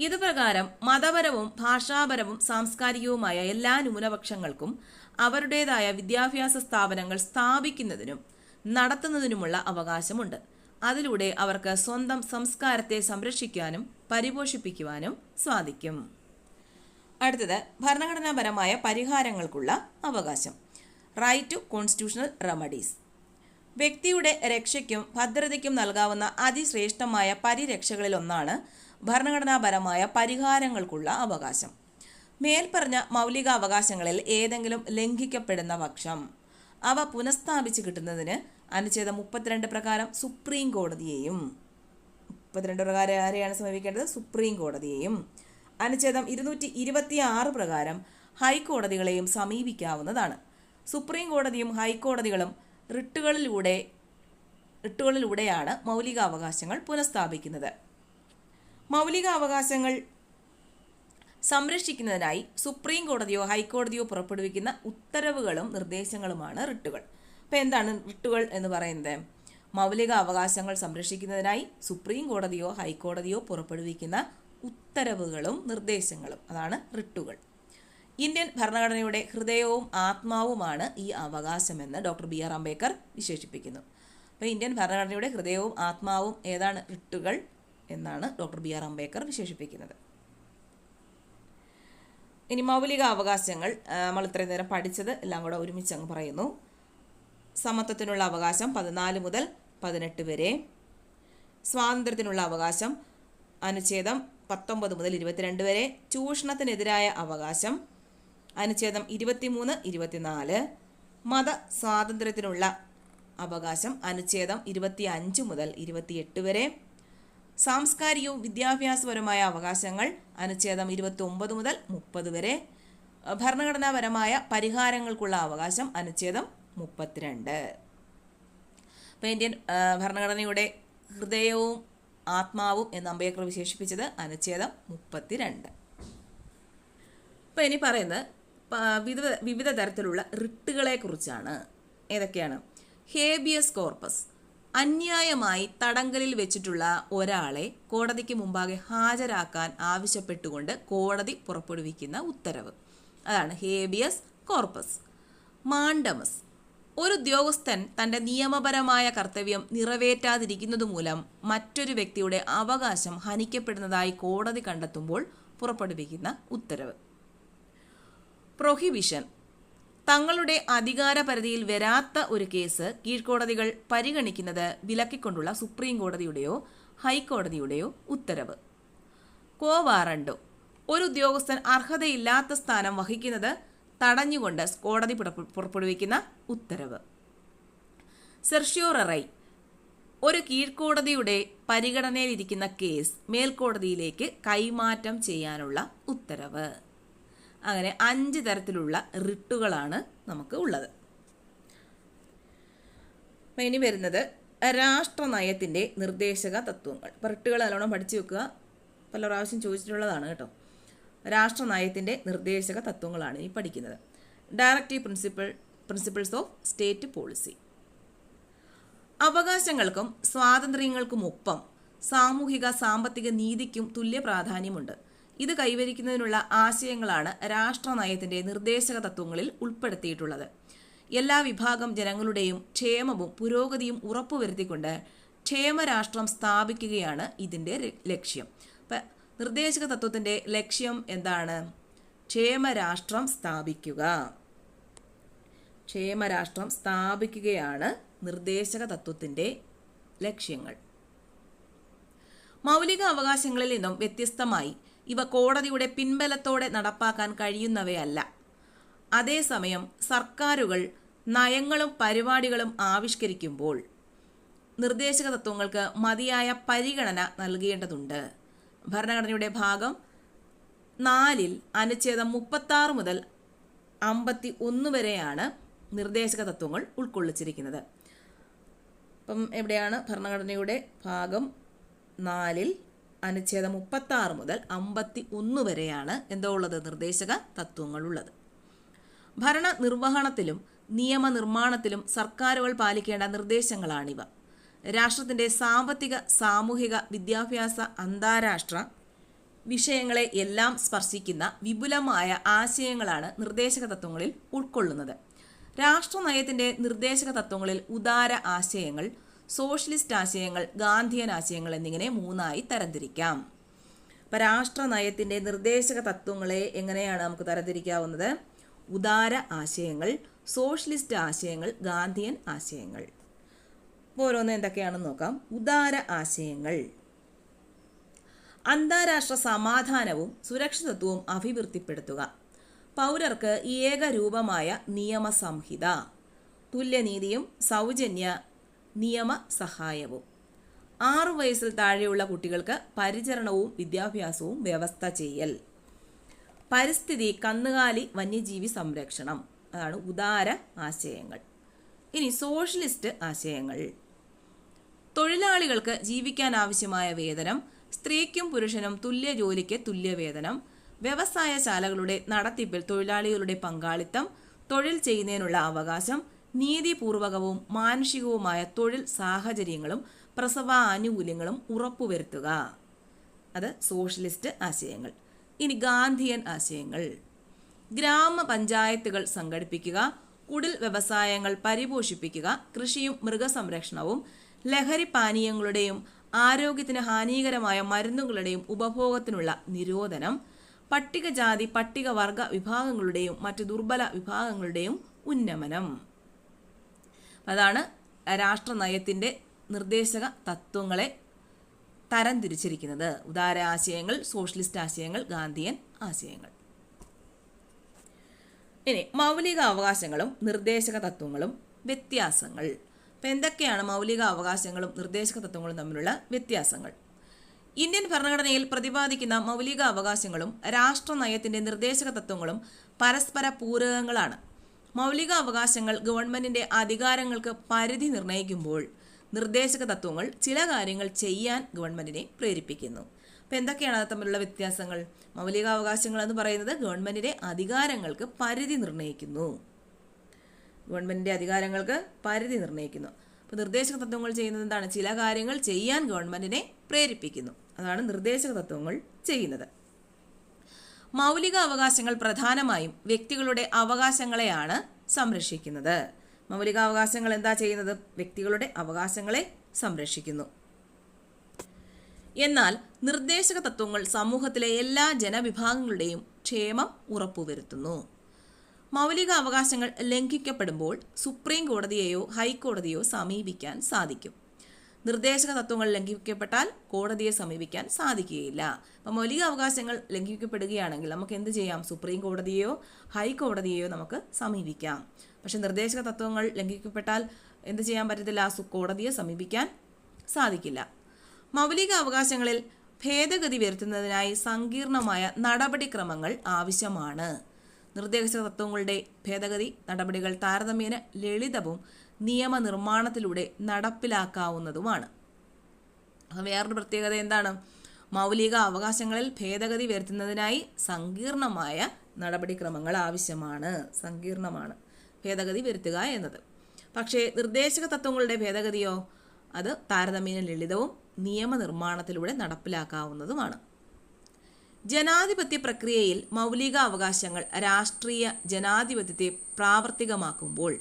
ഇതുപ്രകാരം മതപരവും ഭാഷാപരവും സാംസ്കാരികവുമായ എല്ലാ ന്യൂനപക്ഷങ്ങൾക്കും അവരുടേതായ വിദ്യാഭ്യാസ സ്ഥാപനങ്ങൾ സ്ഥാപിക്കുന്നതിനും നടത്തുന്നതിനുമുള്ള അവകാശമുണ്ട്. അതിലൂടെ അവർക്ക് സ്വന്തം സംസ്കാരത്തെ സംരക്ഷിക്കാനും പരിപോഷിപ്പിക്കുവാനും സാധിക്കും. അടുത്തത് ഭരണഘടനാപരമായ പരിഹാരങ്ങൾക്കുള്ള അവകാശം. Right to constitutional remedies. വ്യക്തിയുടെ രക്ഷയ്ക്കും ഭദ്രതയ്ക്കും നൽകാവുന്ന അതിശ്രേഷ്ഠമായ പരിരക്ഷകളിലൊന്നാണ് ഭരണഘടനാപരമായ പരിഹാരങ്ങൾക്കുള്ള അവകാശം. മേൽപ്പറഞ്ഞ മൗലിക അവകാശങ്ങളിൽ ഏതെങ്കിലും ലംഘിക്കപ്പെടുന്ന പക്ഷം അവ പുനഃസ്ഥാപിച്ച് കിട്ടുന്നതിന് അനുച്ഛേദം 32 പ്രകാരം സുപ്രീം കോടതിയെയും 32 പ്രകാരം ആരെയാണ് സമീപിക്കേണ്ടത്? സുപ്രീം കോടതിയെയും അനുച്ഛേദം 226 പ്രകാരം ഹൈക്കോടതികളെയും സമീപിക്കാവുന്നതാണ്. സുപ്രീം കോടതിയും ഹൈക്കോടതികളും റിട്ടുകളിലൂടെയാണ് മൗലികാവകാശങ്ങൾ പുനഃസ്ഥാപിക്കുന്നത്. മൗലികാവകാശങ്ങൾ സംരക്ഷിക്കുന്നതിനായി സുപ്രീം കോടതിയോ ഹൈക്കോടതിയോ പുറപ്പെടുവിക്കുന്ന ഉത്തരവുകളും നിർദ്ദേശങ്ങളുമാണ് റിട്ടുകൾ. അപ്പോൾ എന്താണ് റിട്ടുകൾ എന്ന് പറയുന്നത്? മൗലിക അവകാശങ്ങൾ സംരക്ഷിക്കുന്നതിനായി സുപ്രീം കോടതിയോ ഹൈക്കോടതിയോ പുറപ്പെടുവിക്കുന്ന ഉത്തരവുകളും നിർദ്ദേശങ്ങളും, അതാണ് റിട്ടുകൾ. ഇന്ത്യൻ ഭരണഘടനയുടെ ഹൃദയവും ആത്മാവുമാണ് ഈ അവകാശമെന്ന് ഡോക്ടർ BR അംബേദ്കർ വിശേഷിപ്പിക്കുന്നു. അപ്പോൾ ഇന്ത്യൻ ഭരണഘടനയുടെ ഹൃദയവും ആത്മാവും ഏതാണ്? റിട്ടുകൾ എന്നാണ് ഡോക്ടർ BR അംബേദ്കർ വിശേഷിപ്പിക്കുന്നത്. ഇനി മൗലിക അവകാശങ്ങൾ നമ്മൾ ഇത്രയും നേരം പഠിച്ചത് എല്ലാം കൂടെ ഒരുമിച്ച് അങ്ങ് പറയുന്നു. സമത്വത്തിനുള്ള അവകാശം 14 മുതൽ 18 വരെ. സ്വാതന്ത്ര്യത്തിനുള്ള അവകാശം അനുച്ഛേദം 19 മുതൽ 22 വരെ. ചൂഷണത്തിനെതിരായ അവകാശം അനുച്ഛേദം 23, 24. മത സ്വാതന്ത്ര്യത്തിനുള്ള അവകാശം അനുച്ഛേദം 25 മുതൽ 28 വരെ. സാംസ്കാരികവും വിദ്യാഭ്യാസപരമായ അവകാശങ്ങൾ അനുച്ഛേദം 29 മുതൽ 30 വരെ. ഭരണഘടനാപരമായ പരിഹാരങ്ങൾക്കുള്ള അവകാശം അനുച്ഛേദം 32. അപ്പോൾ ഇന്ത്യൻ ഭരണഘടനയുടെ ഹൃദയവും ആത്മാവും എന്ന് അംബേദ്കർ വിശേഷിപ്പിച്ചത് അനുച്ഛേദം 32. അപ്പോൾ ഇനി പറയുന്നത് വിവിധ തരത്തിലുള്ള റിട്ടുകളെ കുറിച്ചാണ്. ഏതൊക്കെയാണ്? Habeas corpus. അന്യായമായി തടങ്കലിൽ വെച്ചിട്ടുള്ള ഒരാളെ കോടതിക്ക് മുമ്പാകെ ഹാജരാക്കാൻ ആവശ്യപ്പെട്ടുകൊണ്ട് കോടതി പുറപ്പെടുവിക്കുന്ന ഉത്തരവ്, അതാണ് ഹേബിയസ് കോർപ്പസ്. മാൻഡമസ്. ഒരു ഉദ്യോഗസ്ഥൻ തൻ്റെ നിയമപരമായ കർത്തവ്യം നിറവേറ്റാതിരിക്കുന്നത് മൂലം മറ്റൊരു വ്യക്തിയുടെ അവകാശം ഹനിക്കപ്പെടുന്നതായി കോടതി കണ്ടെത്തുമ്പോൾ പുറപ്പെടുവിക്കുന്ന ഉത്തരവ്. പ്രൊഹിബിഷൻ. തങ്ങളുടെ അധികാരപരിധിയിൽ വരാത്ത ഒരു കേസ് കീഴ്ക്കോടതികൾ പരിഗണിക്കുന്നത് വിലക്കിക്കൊണ്ടുള്ള സുപ്രീം കോടതിയുടെയോ ഹൈക്കോടതിയുടെയോ ഉത്തരവ്. കോ വാറണ്ടോ. ഒരു ഉദ്യോഗസ്ഥൻ അർഹതയില്ലാത്ത സ്ഥാനം വഹിക്കുന്നത് തടഞ്ഞുകൊണ്ട് കോടതി പുറപ്പെടുവിക്കുന്ന ഉത്തരവ്. സെർഷ്യോറൈ. ഒരു കീഴ്ക്കോടതിയുടെ പരിഗണനയിലിരിക്കുന്ന കേസ് മേൽക്കോടതിയിലേക്ക് കൈമാറ്റം ചെയ്യാനുള്ള ഉത്തരവ്. അങ്ങനെ 5 തരത്തിലുള്ള റിട്ടുകളാണ് നമുക്ക് ഉള്ളത്. ഇനി വരുന്നത് രാഷ്ട്രനയത്തിൻ്റെ നിർദ്ദേശക തത്വങ്ങൾ. ഇപ്പോൾ റിട്ടുകൾ നല്ലോണം പഠിച്ചു വെക്കുക, പല പ്രാവശ്യം ചോദിച്ചിട്ടുള്ളതാണ് കേട്ടോ. രാഷ്ട്രനയത്തിൻ്റെ നിർദ്ദേശക തത്വങ്ങളാണ് ഈ പഠിക്കുന്നത്. Directive principles of state policy. അവകാശങ്ങൾക്കും സ്വാതന്ത്ര്യങ്ങൾക്കുമൊപ്പം സാമൂഹിക സാമ്പത്തിക നീതിക്കും തുല്യ പ്രാധാന്യമുണ്ട്. ഇത് കൈവരിക്കുന്നതിനുള്ള ആശയങ്ങളാണ് രാഷ്ട്രനയത്തിൻ്റെ നിർദ്ദേശക തത്വങ്ങളിൽ ഉൾപ്പെടുത്തിയിട്ടുള്ളത്. എല്ലാ വിഭാഗം ജനങ്ങളുടെയും ക്ഷേമവും പുരോഗതിയും ഉറപ്പുവരുത്തിക്കൊണ്ട് ക്ഷേമരാഷ്ട്രം സ്ഥാപിക്കുകയാണ് ഇതിൻ്റെ ലക്ഷ്യം. നിർദ്ദേശക തത്വത്തിൻ്റെ ലക്ഷ്യം എന്താണ്? ക്ഷേമരാഷ്ട്രം സ്ഥാപിക്കുക. ക്ഷേമരാഷ്ട്രം സ്ഥാപിക്കുകയാണ് നിർദ്ദേശക തത്വത്തിൻ്റെ ലക്ഷ്യങ്ങൾ. മൗലിക അവകാശങ്ങളിൽ നിന്നും വ്യത്യസ്തമായി ഇവ കോടതിയുടെ പിൻബലത്തോടെ നടപ്പാക്കാൻ കഴിയുന്നവയല്ല. അതേസമയം സർക്കാരുകൾ നയങ്ങളും പരിപാടികളും ആവിഷ്കരിക്കുമ്പോൾ നിർദ്ദേശക തത്വങ്ങൾക്ക് മതിയായ പരിഗണന നൽകേണ്ടതുണ്ട്. ഭരണഘടനയുടെ ഭാഗം 4 അനുച്ഛേദം 36 മുതൽ 51 വരെയാണ് നിർദ്ദേശക തത്വങ്ങൾ ഉൾക്കൊള്ളിച്ചിരിക്കുന്നത്. അപ്പം എവിടെയാണ് ഭരണഘടനയുടെ ഭാഗം 4 അനുച്ഛേദം 36 മുതൽ 51 വരെയാണ് എന്തോ ഉള്ളത്? നിർദ്ദേശക തത്വങ്ങളുള്ളത്. ഭരണ നിർവഹണത്തിലും നിയമനിർമ്മാണത്തിലും സർക്കാരുകൾ പാലിക്കേണ്ട നിർദ്ദേശങ്ങളാണിവ. രാഷ്ട്രത്തിൻ്റെ സാമ്പത്തിക, സാമൂഹിക, വിദ്യാഭ്യാസ, അന്താരാഷ്ട്ര വിഷയങ്ങളെ എല്ലാം സ്പർശിക്കുന്ന വിപുലമായ ആശയങ്ങളാണ് നിർദ്ദേശക തത്വങ്ങളിൽ ഉൾക്കൊള്ളുന്നത്. രാഷ്ട്രനയത്തിൻ്റെ നിർദ്ദേശക തത്വങ്ങളിൽ ഉദാര ആശയങ്ങൾ, സോഷ്യലിസ്റ്റ് ആശയങ്ങൾ, ഗാന്ധിയൻ ആശയങ്ങൾ എന്നിങ്ങനെ 3ആയി തരംതിരിക്കാം. അപ്പം രാഷ്ട്രനയത്തിൻ്റെ നിർദ്ദേശക തത്വങ്ങളെ എങ്ങനെയാണ് നമുക്ക് തരംതിരിക്കാവുന്നത്? ഉദാര ആശയങ്ങൾ, സോഷ്യലിസ്റ്റ് ആശയങ്ങൾ, ഗാന്ധിയൻ ആശയങ്ങൾ. ഓരോന്ന് എന്തൊക്കെയാണെന്ന് നോക്കാം. ഉദാര ആശയങ്ങൾ: അന്താരാഷ്ട്ര സമാധാനവും സുരക്ഷിതത്വവും അഭിവൃദ്ധിപ്പെടുത്തുക, പൗരർക്ക് ഏകരൂപമായ നിയമസംഹിത, തുല്യനീതിയും സൗജന്യ നിയമ സഹായവും, 6 വയസ്സിൽ താഴെയുള്ള കുട്ടികൾക്ക് പരിചരണവും വിദ്യാഭ്യാസവും വ്യവസ്ഥ ചെയ്യൽ, പരിസ്ഥിതി, കന്നുകാലി, വന്യജീവി സംരക്ഷണം. അതാണ് ഉദാര ആശയങ്ങൾ. ഇനി സോഷ്യലിസ്റ്റ് ആശയങ്ങൾ: തൊഴിലാളികൾക്ക് ജീവിക്കാൻ ആവശ്യമായ വേതനം, സ്ത്രീക്കും പുരുഷനും തുല്യ ജോലിക്ക് തുല്യവേതനം, വ്യവസായശാലകളുടെ നടത്തിപ്പിൽ തൊഴിലാളികളുടെ പങ്കാളിത്തം, തൊഴിൽ ചെയ്യുന്നതിനുള്ള അവകാശം, നീതിപൂർവകവും മാനുഷികവുമായ തൊഴിൽ സാഹചര്യങ്ങളും പ്രസവ ആനുകൂല്യങ്ങളും ഉറപ്പുവരുത്തുക. അത് സോഷ്യലിസ്റ്റ് ആശയങ്ങൾ. ഇനി ഗാന്ധിയൻ ആശയങ്ങൾ: ഗ്രാമപഞ്ചായത്തുകൾ സംഘടിപ്പിക്കുക, കുടിൽ വ്യവസായങ്ങൾ പരിപോഷിപ്പിക്കുക, കൃഷിയും മൃഗസംരക്ഷണവും ലഹരി പാനീയങ്ങളുടെയും ആരോഗ്യത്തിന് ഹാനികരമായ മരുന്നുകളുടെയും ഉപഭോഗത്തിനുള്ള നിരോധനം, പട്ടികജാതി പട്ടികവർഗ വിഭാഗങ്ങളുടെയും മറ്റു ദുർബല വിഭാഗങ്ങളുടെയും ഉന്നമനം. അതാണ് രാഷ്ട്രനയത്തിൻ്റെ നിർദ്ദേശക തത്വങ്ങളെ തരംതിരിച്ചിരിക്കുന്നത്. ഉദാര ആശയങ്ങൾ, സോഷ്യലിസ്റ്റ് ആശയങ്ങൾ, ഗാന്ധിയൻ ആശയങ്ങൾ. ഇനി മൗലിക അവകാശങ്ങളും നിർദ്ദേശക തത്വങ്ങളും വ്യത്യാസങ്ങൾ. അപ്പം എന്തൊക്കെയാണ് മൗലിക അവകാശങ്ങളും നിർദ്ദേശക തത്വങ്ങളും തമ്മിലുള്ള വ്യത്യാസങ്ങൾ? ഇന്ത്യൻ ഭരണഘടനയിൽ പ്രതിപാദിക്കുന്ന മൗലിക അവകാശങ്ങളും രാഷ്ട്രനയത്തിൻ്റെ നിർദ്ദേശക തത്വങ്ങളും പരസ്പര പൂരകങ്ങളാണ്. മൗലിക അവകാശങ്ങൾ ഗവൺമെൻറ്റിൻ്റെ അധികാരങ്ങൾക്ക് പരിധി നിർണ്ണയിക്കുമ്പോൾ നിർദ്ദേശക തത്വങ്ങൾ ചില കാര്യങ്ങൾ ചെയ്യാൻ ഗവൺമെൻറ്റിനെ പ്രേരിപ്പിക്കുന്നു. അപ്പോൾ എന്തൊക്കെയാണ് അത് തമ്മിലുള്ള വ്യത്യാസങ്ങൾ? മൗലികാവകാശങ്ങൾ എന്ന് പറയുന്നത് ഗവൺമെൻറ്റിൻ്റെ അധികാരങ്ങൾക്ക് പരിധി നിർണ്ണയിക്കുന്നു. ഗവൺമെൻറ്റിൻ്റെ അധികാരങ്ങൾക്ക് പരിധി നിർണ്ണയിക്കുന്നു. അപ്പോൾ നിർദ്ദേശക തത്വങ്ങൾ ചെയ്യുന്നത് എന്താണ്? ചില കാര്യങ്ങൾ ചെയ്യാൻ ഗവൺമെൻറ്റിനെ പ്രേരിപ്പിക്കുന്നു. അതാണ് നിർദ്ദേശക തത്വങ്ങൾ ചെയ്യുന്നത്. മൗലിക അവകാശങ്ങൾ പ്രധാനമായും വ്യക്തികളുടെ അവകാശങ്ങളെയാണ് സംരക്ഷിക്കുന്നത്. മൗലികാവകാശങ്ങൾ എന്താ ചെയ്യുന്നത്? വ്യക്തികളുടെ അവകാശങ്ങളെ സംരക്ഷിക്കുന്നു. എന്നാൽ നിർദ്ദേശക തത്വങ്ങൾ സമൂഹത്തിലെ എല്ലാ ജനവിഭാഗങ്ങളുടെയും ക്ഷേമം ഉറപ്പുവരുത്തുന്നു. മൗലിക അവകാശങ്ങൾ ലംഘിക്കപ്പെടുമ്പോൾ സുപ്രീം കോടതിയെയോ ഹൈക്കോടതിയോ സമീപിക്കാൻ സാധിക്കും. നിർദ്ദേശക തത്വങ്ങൾ ലംഘിക്കപ്പെട്ടാൽ കോടതിയെ സമീപിക്കാൻ സാധിക്കുകയില്ല. അപ്പോൾ മൗലിക അവകാശങ്ങൾ ലംഘിക്കപ്പെടുകയാണെങ്കിൽ നമുക്ക് എന്ത് ചെയ്യാം? സുപ്രീം കോടതിയെയോ ഹൈക്കോടതിയെയോ നമുക്ക് സമീപിക്കാം. പക്ഷെ നിർദ്ദേശക തത്വങ്ങൾ ലംഘിക്കപ്പെട്ടാൽ എന്ത് ചെയ്യാൻ പറ്റത്തില്ല? കോടതിയെ സമീപിക്കാൻ സാധിക്കില്ല. മൗലിക അവകാശങ്ങളിൽ ഭേദഗതി വരുത്തുന്നതിനായി സങ്കീർണമായ നടപടിക്രമങ്ങൾ ആവശ്യമാണ്. നിർദ്ദേശക തത്വങ്ങളുടെ ഭേദഗതി നടപടികൾ താരതമ്യേന ലളിതവും നിയമനിർമ്മാണത്തിലൂടെ നടപ്പിലാക്കാവുന്നതുമാണ്. വേറൊരു പ്രത്യേകത എന്താണ്? മൗലിക അവകാശങ്ങളിൽ ഭേദഗതി വരുത്തുന്നതിനായി സങ്കീർണമായ നടപടിക്രമങ്ങൾ ആവശ്യമാണ്. സങ്കീർണമാണ് ഭേദഗതി വരുത്തുക എന്നത്. പക്ഷേ നിർദ്ദേശക തത്വങ്ങളുടെ ഭേദഗതിയോ അത് താരതമ്യേന ലളിതവും നിയമനിർമ്മാണത്തിലൂടെ നടപ്പിലാക്കാവുന്നതുമാണ്. ജനാധിപത്യ പ്രക്രിയയിൽ മൗലിക അവകാശങ്ങൾ രാഷ്ട്രീയ ജനാധിപത്യത്തെ പ്രാവർത്തികമാക്കുമ്പോൾ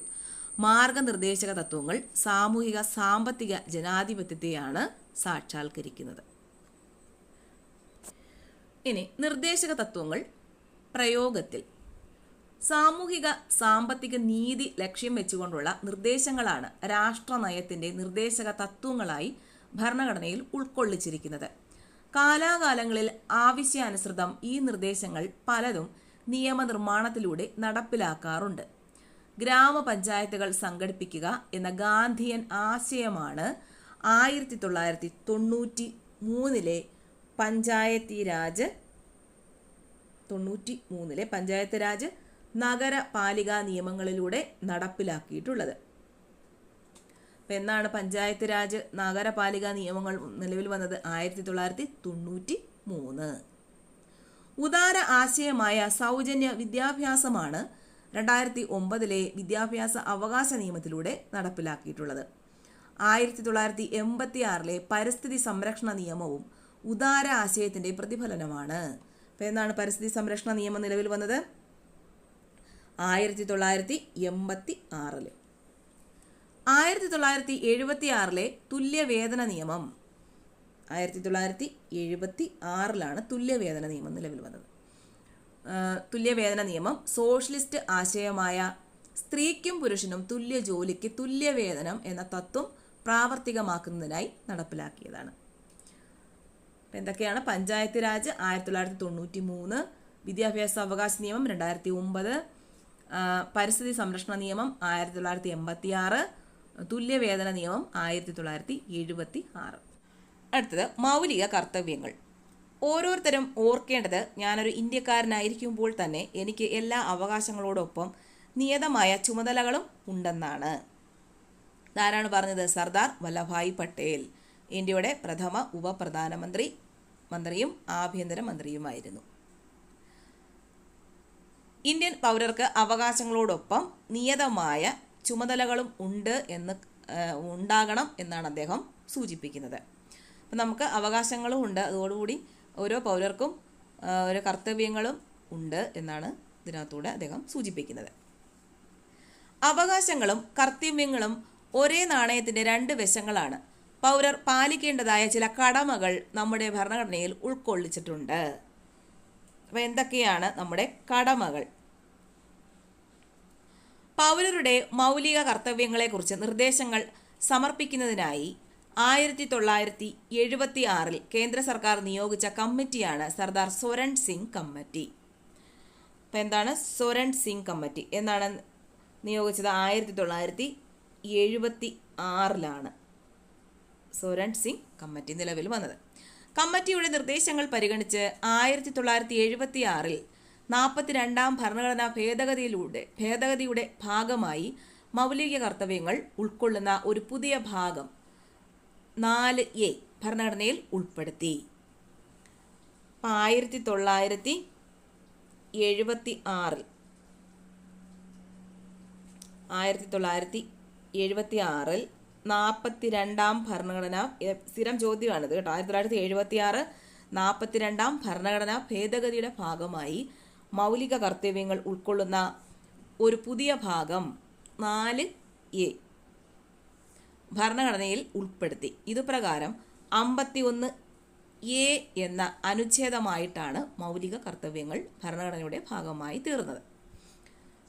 മാർഗനിർദ്ദേശക തത്വങ്ങൾ സാമൂഹിക സാമ്പത്തിക ജനാധിപത്യത്തെയാണ് സാക്ഷാത്കരിക്കുന്നത്. ഇനി നിർദ്ദേശക തത്വങ്ങൾ പ്രയോഗത്തിൽ. സാമൂഹിക സാമ്പത്തിക നീതി ലക്ഷ്യം വെച്ചുകൊണ്ടുള്ള നിർദ്ദേശങ്ങളാണ് രാഷ്ട്രനയത്തിന്റെ നിർദ്ദേശക തത്വങ്ങളായി ഭരണഘടനയിൽ ഉൾക്കൊള്ളിച്ചിരിക്കുന്നത്. കാലാകാലങ്ങളിൽ ആവശ്യാനുസൃതം ഈ നിർദ്ദേശങ്ങൾ പലതും നിയമനിർമ്മാണത്തിലൂടെ നടപ്പിലാക്കാറുണ്ട്. ഗ്രാമപഞ്ചായത്തുകൾ സംഘടിപ്പിക്കുക എന്ന ഗാന്ധിയൻ ആശയമാണ് 1993 പഞ്ചായത്ത് രാജ് നഗരപാലികാ നിയമങ്ങളിലൂടെ നടപ്പിലാക്കിയിട്ടുള്ളത്. എന്നാണ് പഞ്ചായത്ത് രാജ് നഗരപാലികാ നിയമങ്ങൾ നിലവിൽ വന്നത്? 1993. ഉദാര ആശയമായ സൗജന്യ വിദ്യാഭ്യാസമാണ് 2009 വിദ്യാഭ്യാസ അവകാശ നിയമത്തിലൂടെ നടപ്പിലാക്കിയിട്ടുള്ളത്. 1986 പരിസ്ഥിതി സംരക്ഷണ നിയമവും ഉദാര ആശയത്തിന്റെ പ്രതിഫലനമാണ്. എന്നാണ് പരിസ്ഥിതി സംരക്ഷണ നിയമം നിലവിൽ വന്നത്? 1986. 1976 തുല്യവേതന നിയമം. 1976 തുല്യവേതന നിയമം നിലവിൽ വന്നത്. തുല്യവേതന നിയമം സോഷ്യലിസ്റ്റ് ആശയമായ സ്ത്രീക്കും പുരുഷനും തുല്യ ജോലിക്ക് തുല്യവേതനം എന്ന തത്വം പ്രാവർത്തികമാക്കുന്നതിനായി നടപ്പിലാക്കിയതാണ്. എന്തൊക്കെയാണ്? പഞ്ചായത്ത് രാജ് 1993, വിദ്യാഭ്യാസ അവകാശ നിയമം 2009, പരിസ്ഥിതി സംരക്ഷണ നിയമം 1986, തുല്യവേതന നിയമം 1976. അടുത്തത് മൗലിക കർത്തവ്യങ്ങൾ. ഓരോരുത്തരും ഓർക്കേണ്ടത്, ഞാനൊരു ഇന്ത്യക്കാരനായിരിക്കുമ്പോൾ തന്നെ എനിക്ക് എല്ലാ അവകാശങ്ങളോടൊപ്പം നിയതമായ ചുമതലകളും ഉണ്ടെന്നാണ്. ഇതാരാണ് പറഞ്ഞത്? സർദാർ വല്ലഭായ് പട്ടേൽ, ഇന്ത്യയുടെ പ്രഥമ ഉപപ്രധാനമന്ത്രിയും ആഭ്യന്തരമന്ത്രിയുമായിരുന്നു. ഇന്ത്യൻ പൗരർക്ക് അവകാശങ്ങളോടൊപ്പം നിയതമായ ചുമതലകളും ഉണ്ടാകണം എന്നാണ് അദ്ദേഹം സൂചിപ്പിക്കുന്നത്. അപ്പം നമുക്ക് അവകാശങ്ങളും ഉണ്ട്, അതോടുകൂടി ഓരോ പൗരർക്കും ഓരോ കർത്തവ്യങ്ങളും ഉണ്ട് എന്നാണ് ഇതിനകത്തൂടെ അദ്ദേഹം സൂചിപ്പിക്കുന്നത്. അവകാശങ്ങളും കർത്തവ്യങ്ങളും ഒരേ നാണയത്തിന്റെ രണ്ട് വശങ്ങളാണ്. പൗരർ പാലിക്കേണ്ടതായ ചില കടമകൾ നമ്മുടെ ഭരണഘടനയിൽ ഉൾക്കൊള്ളിച്ചിട്ടുണ്ട്. അപ്പം എന്തൊക്കെയാണ് നമ്മുടെ കടമകൾ? പൗരരുടെ മൗലിക കർത്തവ്യങ്ങളെക്കുറിച്ച് നിർദ്ദേശങ്ങൾ സമർപ്പിക്കുന്നതിനായി 1976 കേന്ദ്ര സർക്കാർ നിയോഗിച്ച കമ്മിറ്റിയാണ് സർദാർ സ്വരൺ സിംഗ് കമ്മിറ്റി. അപ്പം എന്താണ് സ്വരൺ സിംഗ് കമ്മിറ്റി? എന്നാണ് നിയോഗിച്ചത്? 1976 സ്വരൺ സിംഗ് കമ്മിറ്റി നിലവിൽ വന്നത്. കമ്മിറ്റിയുടെ നിർദ്ദേശങ്ങൾ പരിഗണിച്ച് 1976 42ാം ഭരണഘടനാ ഭേദഗതിയുടെ ഭാഗമായി മൗലിക കർത്തവ്യങ്ങൾ ഉൾക്കൊള്ളുന്ന ഒരു പുതിയ ഭാഗം 4A ഭരണഘടനയിൽ ഉൾപ്പെടുത്തി. 1976 42ാം ഭരണഘടന സ്ഥിരം ചോദ്യമാണിത് കേട്ടോ. 1976 42ാം ഭരണഘടനാ ഭേദഗതിയുടെ ഭാഗമായി മൗലിക കർത്തവ്യങ്ങൾ ഉൾക്കൊള്ളുന്ന ഒരു പുതിയ ഭാഗം 4A ഭരണഘടനയിൽ ഉൾപ്പെടുത്തി. ഇതുപ്രകാരം 51A എന്ന അനുച്ഛേദമായിട്ടാണ് മൗലിക കർത്തവ്യങ്ങൾ ഭരണഘടനയുടെ ഭാഗമായി തീർന്നത്.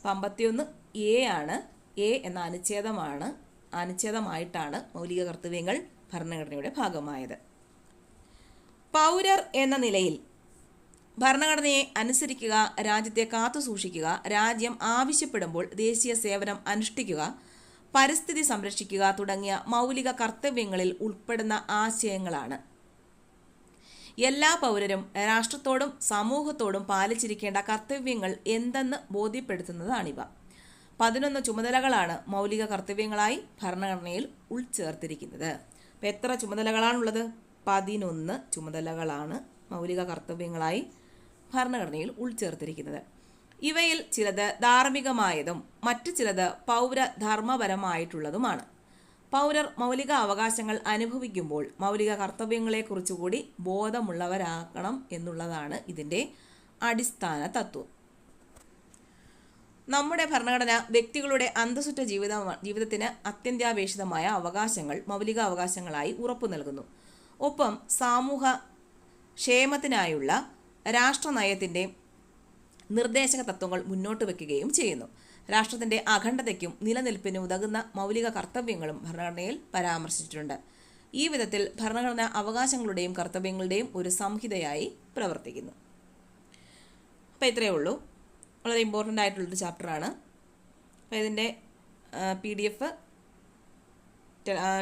51A ആണ്. A എന്ന അനുച്ഛേദമായിട്ടാണ് മൗലിക കർത്തവ്യങ്ങൾ ഭരണഘടനയുടെ ഭാഗമായത്. പൗരർ എന്ന നിലയിൽ ഭരണഘടനയെ അനുസരിക്കുക, രാജ്യത്തെ കാത്തുസൂക്ഷിക്കുക, രാജ്യം ആവശ്യപ്പെടുമ്പോൾ ദേശീയ സേവനം അനുഷ്ഠിക്കുക, പരിസ്ഥിതി സംരക്ഷിക്കുക തുടങ്ങിയ മൗലിക കർത്തവ്യങ്ങളിൽ ഉൾപ്പെടുന്ന ആശയങ്ങളാണ്. എല്ലാ പൗരരും രാഷ്ട്രത്തോടും സമൂഹത്തോടും പാലിച്ചിരിക്കേണ്ട കർത്തവ്യങ്ങൾ എന്തെന്ന് ബോധ്യപ്പെടുത്തുന്നതാണിവ. 11 ചുമതലകളാണ് മൗലിക കർത്തവ്യങ്ങളായി ഭരണഘടനയിൽ ഉൾച്ചേർത്തിരിക്കുന്നത്. അപ്പം എത്ര ചുമതലകളാണുള്ളത്? 11 ചുമതലകളാണ് മൗലിക കർത്തവ്യങ്ങളായി ഭരണഘടനയിൽ ഉൾച്ചേർത്തിരിക്കുന്നത്. ഇവയിൽ ചിലത് ധാർമ്മികമായതും മറ്റു ചിലത് പൗരധർമ്മപരമായിട്ടുള്ളതുമാണ്. പൗരർ മൗലിക അവകാശങ്ങൾ അനുഭവിക്കുമ്പോൾ മൗലിക കർത്തവ്യങ്ങളെക്കുറിച്ചുകൂടി ബോധമുള്ളവരാകണം എന്നുള്ളതാണ് ഇതിൻ്റെ അടിസ്ഥാന തത്വം. നമ്മുടെ ഭരണഘടന വ്യക്തികളുടെ അന്തസ്സുറ്റ ജീവിതത്തിന് അത്യന്താപേക്ഷിതമായ അവകാശങ്ങൾ മൗലിക അവകാശങ്ങളായി ഉറപ്പു നൽകുന്നു. ഒപ്പം സമൂഹ ക്ഷേമത്തിനായുള്ള രാഷ്ട്രനയത്തിൻ്റെ നിർദ്ദേശക തത്വങ്ങൾ മുന്നോട്ട് വയ്ക്കുകയും ചെയ്യുന്നു. രാഷ്ട്രത്തിൻ്റെ അഖണ്ഡതയ്ക്കും നിലനിൽപ്പിനും ഉതകുന്ന മൗലിക കർത്തവ്യങ്ങളും ഭരണഘടനയിൽ പരാമർശിച്ചിട്ടുണ്ട്. ഈ വിധത്തിൽ ഭരണഘടന അവകാശങ്ങളുടെയും കർത്തവ്യങ്ങളുടെയും ഒരു സംഹിതയായി പ്രവർത്തിക്കുന്നു. അപ്പോൾ ഇത്രയേ ഉള്ളൂ. വളരെ ഇമ്പോർട്ടൻ്റ് ആയിട്ടുള്ളൊരു ചാപ്റ്ററാണ്. അപ്പോൾ ഇതിൻ്റെ PDF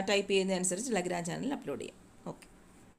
ടൈപ്പ് ചെയ്യുന്നതനുസരിച്ച് ടെലഗ്രാം ചാനലിൽ അപ്ലോഡ് ചെയ്യാം.